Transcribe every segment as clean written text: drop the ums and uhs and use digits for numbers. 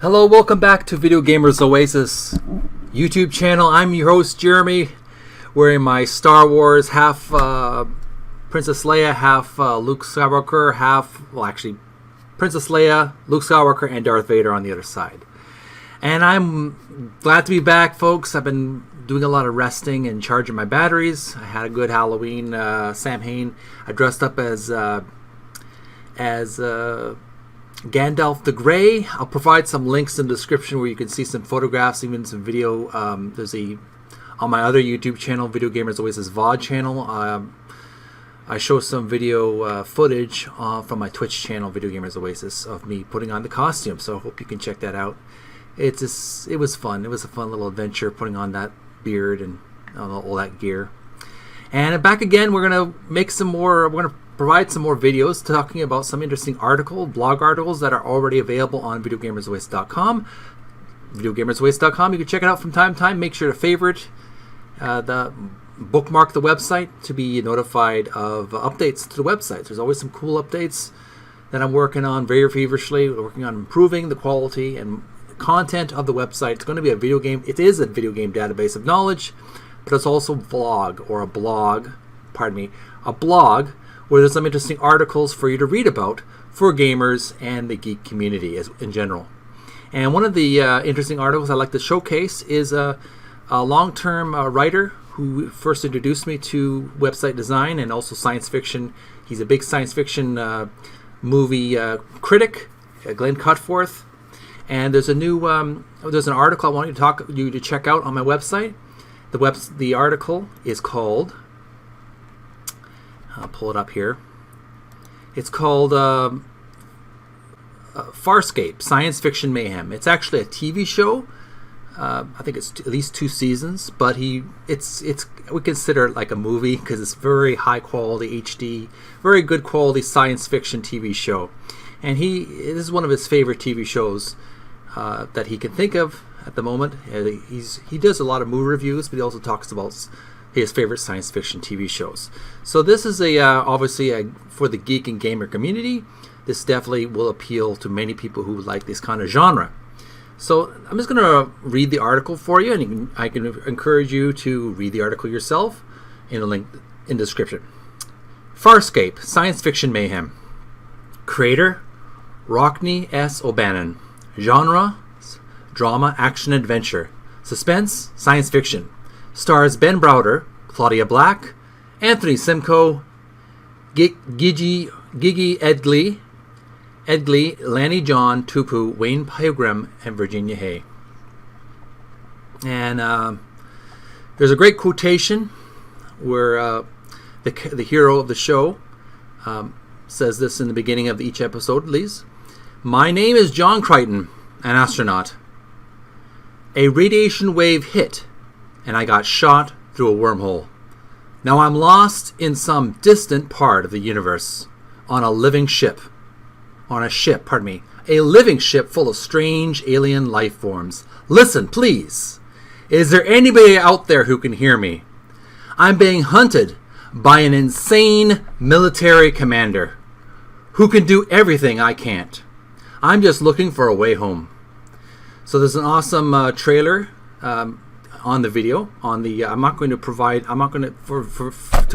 Hello, welcome back to Video Gamers Oasis YouTube channel. I'm your host, Jeremy, wearing my Star Wars half Princess Leia, half Luke Skywalker, actually Princess Leia, Luke Skywalker, and Darth Vader on the other side. And I'm glad to be back, folks. I've been doing a lot of resting and charging my batteries. I had a good Halloween Samhain. I dressed up as Gandalf the Grey. I'll provide some links in the description where you can see some photographs, even some video. There's on my other YouTube channel, Video Gamers Oasis VOD channel. I show some video footage from my Twitch channel, Video Gamers Oasis, of me putting on the costume. So I hope you can check that out. It was fun. It was a fun little adventure putting on that beard and all that gear. And back again, we're gonna make some more. We're gonna provide some more videos talking about some interesting blog articles that are already available on videogamersoasis.com. Videogamersoasis.com. You can check it out from time to time. Make sure to favorite, bookmark the website to be notified of updates to the website. There's always some cool updates that I'm working on very feverishly. We're working on improving the quality and content of the website. It's going to be a video game. It is a video game database of knowledge, but it's also a blog where there's some interesting articles for you to read about for gamers and the geek community in general. And one of the interesting articles I like to showcase is a long-term writer who first introduced me to website design and also science fiction. He's a big science fiction movie critic, Glenn Cutforth. And there's there's an article I want you to check out on my website. The article is called, I'll pull it up here. It's called Farscape, Science Fiction Mayhem. It's actually a TV show. I think it's at least 2 seasons, but we consider it like a movie because it's very high quality HD, very good quality science fiction TV show. And this is one of his favorite TV shows that he can think of at the moment. He does a lot of movie reviews, but he also talks about his favorite science fiction TV shows. So this is obviously for the geek and gamer community. This definitely will appeal to many people who like this kind of genre. So I'm just going to read the article for you, and I can encourage you to read the article yourself in a link in the description. Farscape, Science Fiction Mayhem. Creator, Rockne S. O'Bannon. Genre, drama, action, adventure. Suspense, science fiction. Stars Ben Browder, Claudia Black, Anthony Simcoe, Gigi Edgley, Lanny John, Tupu, Wayne Pilgrim, and Virginia Hay. And there's a great quotation where the hero of the show says this in the beginning of each episode, at least. My name is John Crichton, an astronaut. A radiation wave hit, and I got shot through a wormhole. Now I'm lost in some distant part of the universe on a living ship. A living ship full of strange alien life forms. Listen, please. Is there anybody out there who can hear me? I'm being hunted by an insane military commander who can do everything I can't. I'm just looking for a way home. So there's an awesome trailer on the video. To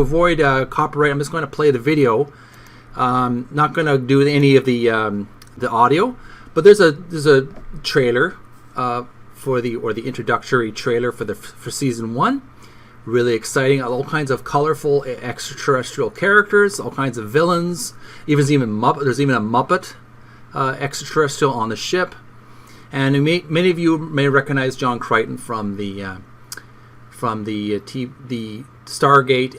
avoid copyright, I'm just going to play the video. Not going to do any of the audio, but there's a trailer for the introductory trailer for season 1. Really exciting. All kinds of colorful extraterrestrial characters, all kinds of villains. There's even a Muppet extraterrestrial on the ship. And many of you may recognize John Crichton from the Stargate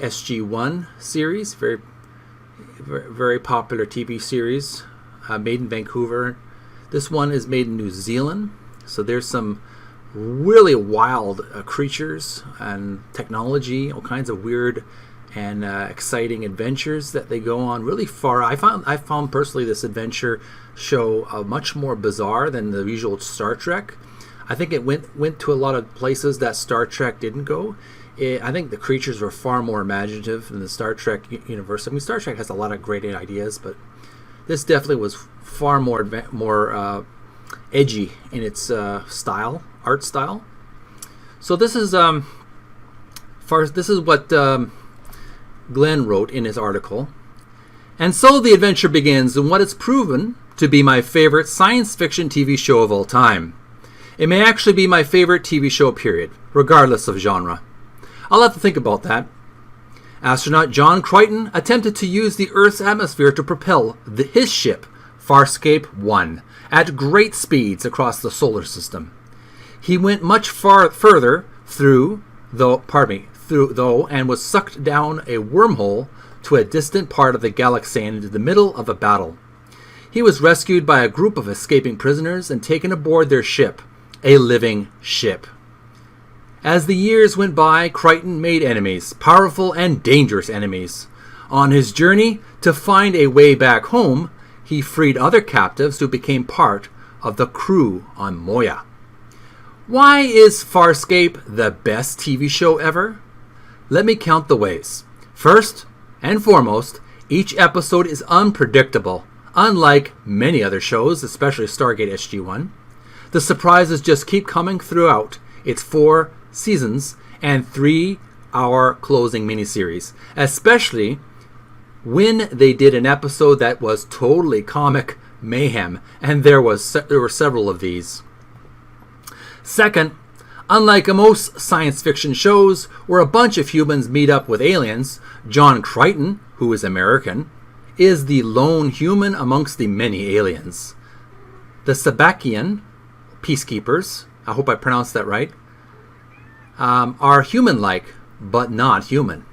SG-1 series, very, very popular TV series, made in Vancouver. This one is made in New Zealand, so there's some really wild creatures and technology, all kinds of weird and exciting adventures that they go on really far. I found personally this adventure show much more bizarre than the usual Star Trek. I think it went to a lot of places that Star Trek didn't go. I think the creatures were far more imaginative than the Star Trek universe. I mean, Star Trek has a lot of great ideas, but this definitely was far more edgy in its art style. So this is what Glenn wrote in his article. And so the adventure begins in what is proven to be my favorite science fiction TV show of all time. It may actually be my favorite TV show, period, regardless of genre. I'll have to think about that. Astronaut John Crichton attempted to use the Earth's atmosphere to propel his ship, Farscape 1, at great speeds across the solar system. He went much further through, and was sucked down a wormhole to a distant part of the galaxy and into the middle of a battle. He was rescued by a group of escaping prisoners and taken aboard their ship, a living ship. As the years went by, Crichton made enemies, powerful and dangerous enemies. On his journey to find a way back home, he freed other captives who became part of the crew on Moya. Why is Farscape the best TV show ever? Let me count the ways. First and foremost, each episode is unpredictable, unlike many other shows, especially Stargate SG-1. The surprises just keep coming throughout its 4 seasons and 3-hour closing miniseries, especially when they did an episode that was totally comic mayhem, and there were several of these. Second, unlike most science fiction shows where a bunch of humans meet up with aliens, John Crichton, who is American, is the lone human amongst the many aliens. The Sabakian peacekeepers, I hope I pronounced that right, are human-like, but not human.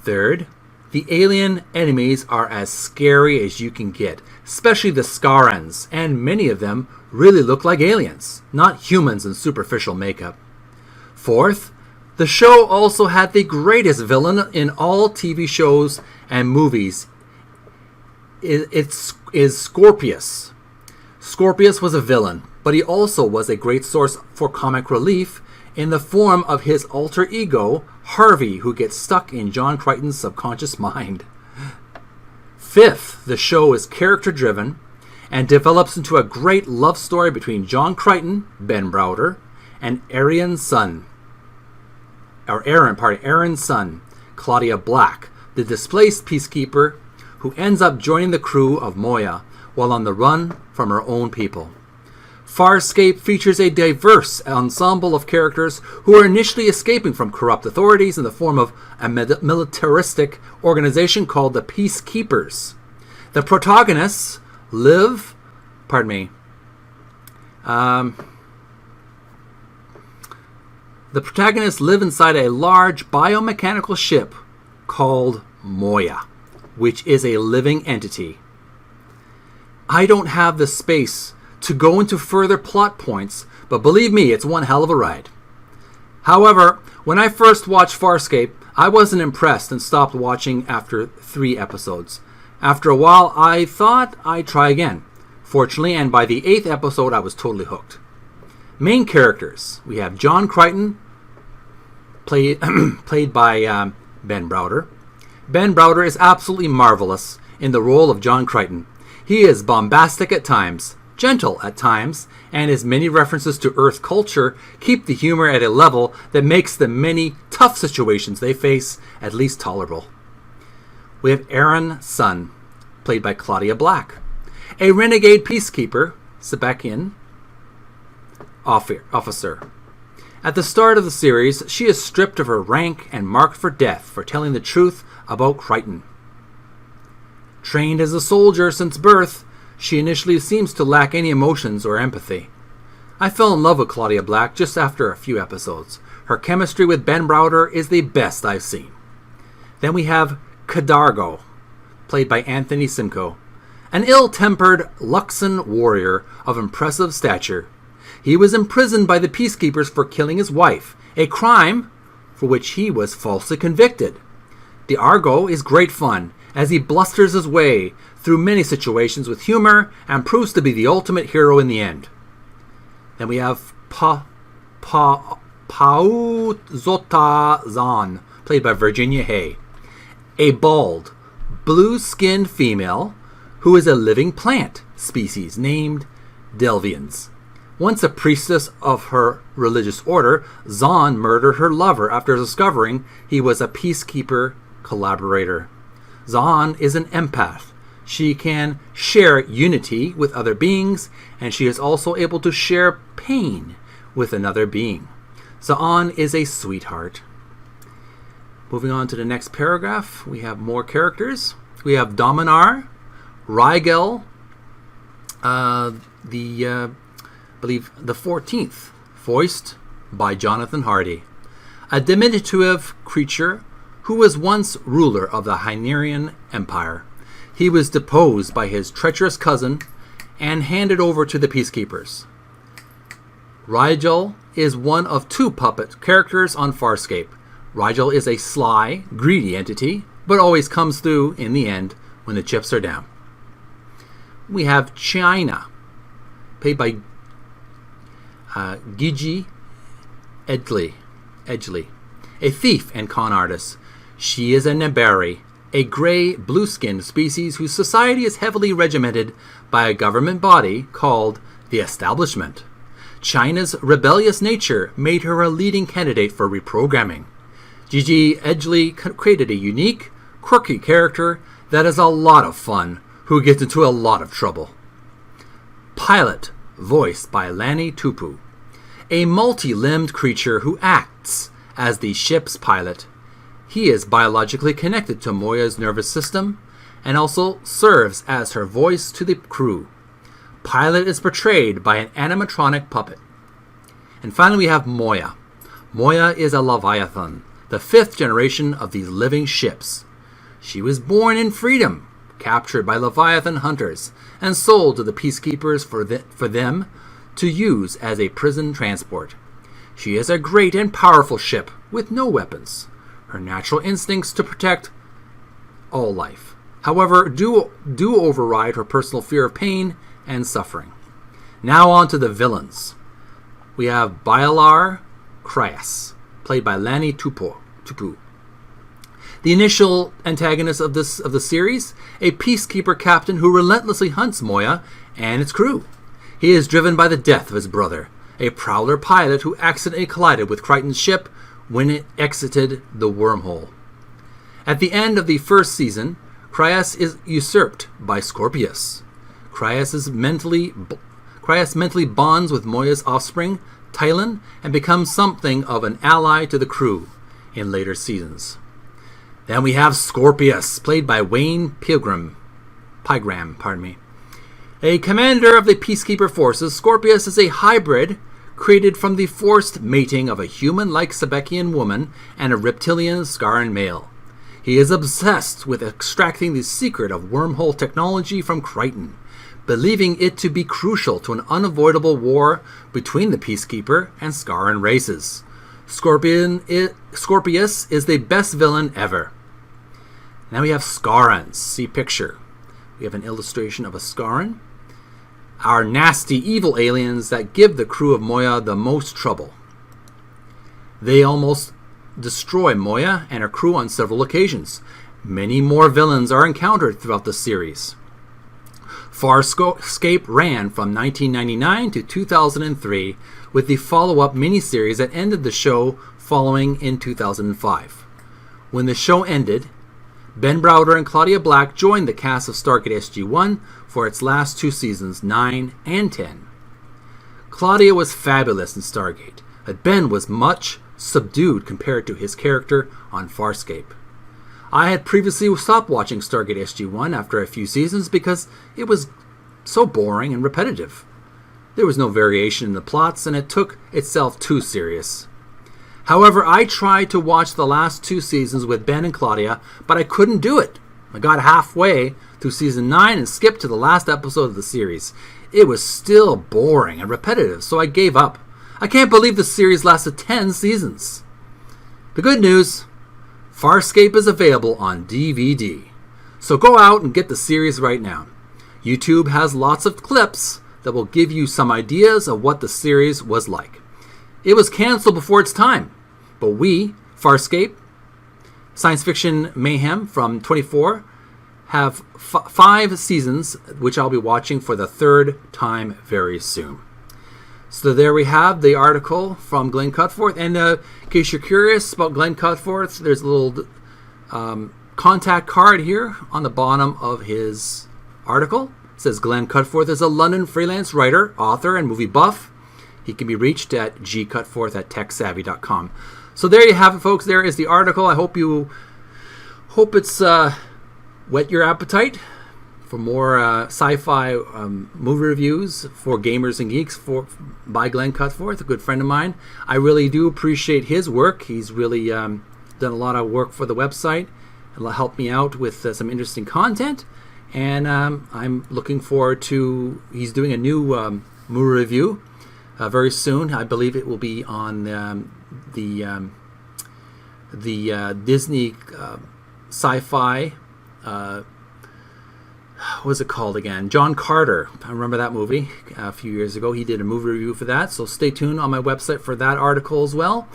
Third, the alien enemies are as scary as you can get, especially the Scarans, and many of them really look like aliens, not humans in superficial makeup. Fourth, the show also had the greatest villain in all TV shows and movies. It is Scorpius. Scorpius was a villain, but he also was a great source for comic relief in the form of his alter ego, Harvey, who gets stuck in John Crichton's subconscious mind. Fifth, the show is character-driven and develops into a great love story between John Crichton, Ben Browder, and Aaron's son, Claudia Black, the displaced peacekeeper who ends up joining the crew of Moya while on the run from her own people. Farscape features a diverse ensemble of characters who are initially escaping from corrupt authorities in the form of a militaristic organization called the Peacekeepers. The protagonists live inside a large biomechanical ship called Moya, which is a living entity. I don't have the space to go into further plot points, but believe me, it's one hell of a ride. However, when I first watched Farscape, I wasn't impressed and stopped watching after 3 episodes. After a while, I thought I'd try again. Fortunately, and by the 8th episode, I was totally hooked. Main characters. We have John Crichton, played by Ben Browder. Ben Browder is absolutely marvelous in the role of John Crichton. He is bombastic at times, gentle at times, and his many references to Earth culture keep the humor at a level that makes the many tough situations they face at least tolerable. We have Aaron's son, played by Claudia Black, a renegade peacekeeper, Sabakian officer. At the start of the series, she is stripped of her rank and marked for death for telling the truth about Crichton. Trained as a soldier since birth, she initially seems to lack any emotions or empathy. I fell in love with Claudia Black just after a few episodes. Her chemistry with Ben Browder is the best I've seen. Then we have Cadargo, played by Anthony Simcoe, an ill-tempered Luxon warrior of impressive stature. He was imprisoned by the peacekeepers for killing his wife, a crime for which he was falsely convicted. The Argo is great fun, as he blusters his way through many situations with humor and proves to be the ultimate hero in the end. Then we have Pauzota Zahn, played by Virginia Hay, a bald, blue-skinned female who is a living plant species named Delvians. Once a priestess of her religious order, Zahn murdered her lover after discovering he was a peacekeeper collaborator. Zahn is an empath. She can share unity with other beings, and she is also able to share pain with another being. Zahn is a sweetheart. Moving on to the next paragraph, we have more characters. We have Dominar, Rigel, believe the 14th, voiced by Jonathan Hardy, a diminutive creature who was once ruler of the Hynerian Empire. He was deposed by his treacherous cousin and handed over to the peacekeepers. Rigel is one of 2 puppet characters on Farscape. Rigel is a sly, greedy entity, but always comes through in the end when the chips are down. We have China, played by Gigi Edgley, a thief and con artist. She is a Nebari, a gray, blue-skinned species whose society is heavily regimented by a government body called the Establishment. China's rebellious nature made her a leading candidate for reprogramming. Gigi Edgley created a unique, quirky character that is a lot of fun, who gets into a lot of trouble. Pilot, voiced by Lanny Tupu, a multi-limbed creature who acts as the ship's pilot. He is biologically connected to Moya's nervous system and also serves as her voice to the crew. Pilot is portrayed by an animatronic puppet. And finally we have Moya. Moya is a Leviathan, the 5th generation of these living ships. She was born in freedom, captured by Leviathan hunters, and sold to the peacekeepers for them to use as a prison transport. She is a great and powerful ship with no weapons. Her natural instincts to protect all life, however, do override her personal fear of pain and suffering. Now on to the villains. We have Bailar Cryas, played by Lanny Tupu. The initial antagonist of the series, a peacekeeper captain who relentlessly hunts Moya and its crew. He is driven by the death of his brother, a prowler pilot who accidentally collided with Crichton's ship when it exited the wormhole. At the end of the first season, Cryas is usurped by Scorpius. Cryas mentally bonds with Moya's offspring, Tylan, and becomes something of an ally to the crew in later seasons. Then we have Scorpius, played by Wayne Pygram. A commander of the peacekeeper forces, Scorpius is a hybrid created from the forced mating of a human-like Sabekian woman and a reptilian Scaran male. He is obsessed with extracting the secret of wormhole technology from Crichton, believing it to be crucial to an unavoidable war between the peacekeeper and Scaran races. Scorpius is the best villain ever. Now we have Scarans. See picture. We have an illustration of a Scaran. Our nasty, evil aliens that give the crew of Moya the most trouble. They almost destroy Moya and her crew on several occasions. Many more villains are encountered throughout the series. Farscape ran from 1999 to 2003, with the follow-up miniseries that ended the show following in 2005. When the show ended, Ben Browder and Claudia Black joined the cast of Stargate SG-1 for its last 2 seasons, 9 and 10. Claudia was fabulous in Stargate, but Ben was much subdued compared to his character on Farscape. I had previously stopped watching Stargate SG-1 after a few seasons because it was so boring and repetitive. There was no variation in the plots, and it took itself too serious. However, I tried to watch the last 2 seasons with Ben and Claudia, but I couldn't do it. I got halfway through season 9 and skipped to the last episode of the series. It was still boring and repetitive, so I gave up. I can't believe the series lasted 10 seasons. The good news, Farscape is available on DVD. So go out and get the series right now. YouTube has lots of clips that will give you some ideas of what the series was like. It was canceled before its time, but we, Farscape, Science Fiction Mayhem from 24, have 5 seasons, which I'll be watching for the 3rd time very soon. So there we have the article from Glenn Cutforth. And in case you're curious about Glenn Cutforth, there's a little contact card here on the bottom of his article. It says Glenn Cutforth is a London freelance writer, author, and movie buff. He can be reached at gcutforth@techsavvy.com. So there you have it, folks. There is the article. I hope it's whet your appetite for more sci-fi movie reviews for gamers and geeks by Glenn Cutforth, a good friend of mine. I really do appreciate his work. He's really done a lot of work for the website and helped me out with some interesting content. And I'm looking forward to, he's doing a new movie review very soon. I believe it will be on the Disney sci-fi, what was it called again? John Carter. I remember that movie a few years ago. He did a movie review for that. So stay tuned on my website for that article as well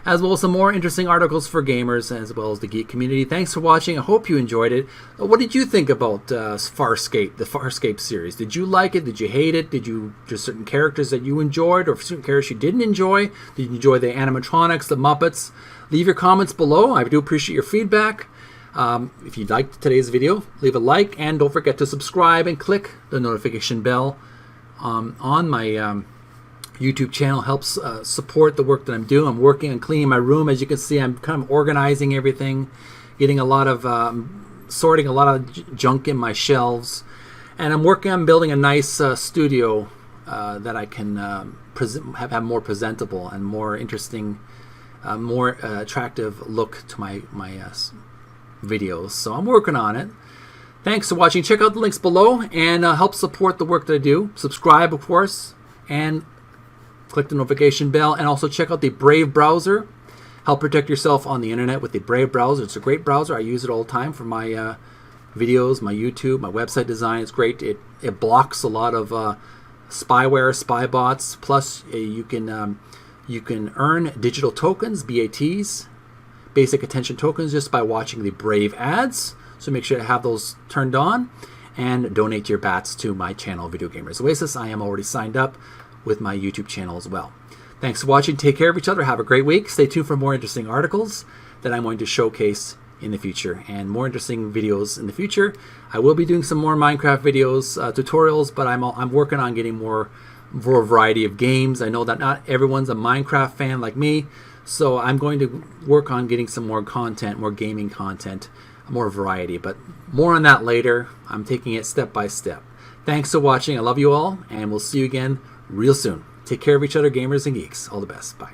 as some more interesting articles for gamers as well as the geek community. Thanks for watching. I hope you enjoyed it. What did you think about Farscape, the Farscape series? Did you like it? Did you hate it? Just certain characters that you enjoyed or certain characters you didn't enjoy? Did you enjoy the animatronics, the Muppets? Leave your comments below. I do appreciate your feedback. If you liked today's video, leave a like, and don't forget to subscribe and click the notification bell on my YouTube channel. Helps support the work that I'm doing. I'm working on cleaning my room. As you can see, I'm kind of organizing everything, getting a lot of sorting a lot of junk in my shelves, and I'm working on building a nice studio that I can have more presentable and more interesting, more attractive look to my videos. So I'm working on it. Thanks for watching. Check out the links below and help support the work that I do. Subscribe, of course, and click the notification bell. And also check out the Brave browser. Help protect yourself on the internet with the Brave browser. It's a great browser. I use it all the time for my videos, my YouTube, my website design. It's great. It blocks a lot of spyware, spy bots. Plus, you can earn digital tokens, BATs, basic attention tokens, just by watching the Brave ads. So make sure to have those turned on and donate your bats to my channel, Video Gamers Oasis. I am already signed up with my YouTube channel as well. Thanks for watching. Take care of each other. Have a great week. Stay tuned for more interesting articles that I'm going to showcase in the future and more interesting videos in the future. I will be doing some more Minecraft videos, tutorials, but I'm working on getting more variety of games. I know that not everyone's a Minecraft fan like me, so I'm going to work on getting some more content, more gaming content, more variety, but more on that later. I'm taking it step by step. Thanks for watching. I love you all, and we'll see you again real soon. Take care of each other, gamers and geeks. All the best. Bye.